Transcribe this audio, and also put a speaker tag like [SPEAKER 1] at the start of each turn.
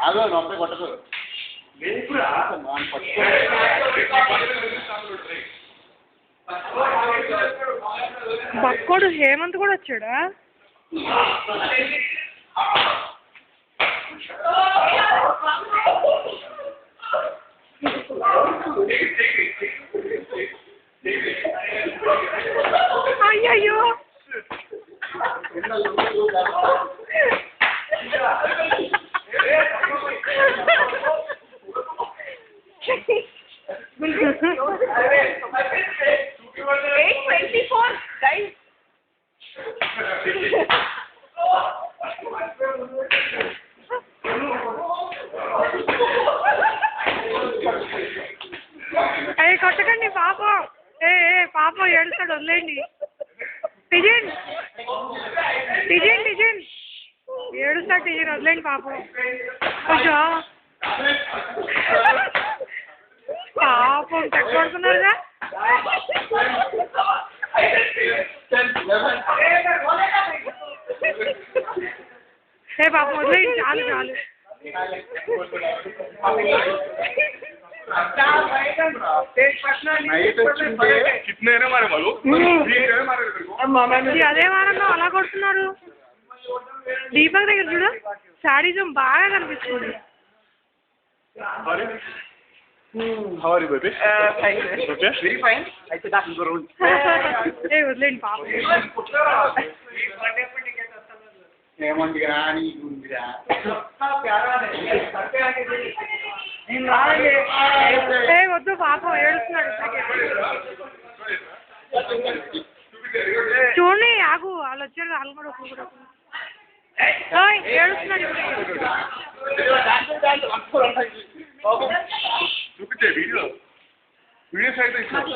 [SPEAKER 1] అదో నొప్పి కొట్టదు
[SPEAKER 2] బక్కోడు హేమంత్ కూడా వచ్చాడా? అయ్యయ్యో అయ్యి కొట్టకండి పాపం. పాపం ఏడుస్తాడు, వదిలేండి. టిజిన్ టిజిన్ టిజిన్ ఏడుస్తాడు, టిజిన్ వదిలేండి పాపం. కొంచెం పాపం తక్కువడుతున్నారుగా. పాపం వదిలేండి, చాలు చాలు. అదే వారంలో అలా కొడుతున్నారు. దీపక్ దగ్గర చూడు, శాడీజం బాగా కనిపిస్తుంది. వదిలేండి పాపం. వద్దు పాపం ఏడుస్తున్నాడు. చూడండి ఆగు, వాళ్ళు వచ్చారు, వాళ్ళు కూడా ఏడుస్తున్నాడు.
[SPEAKER 1] చూపించే వీడియో వీడియోస్ అయితే చాలు.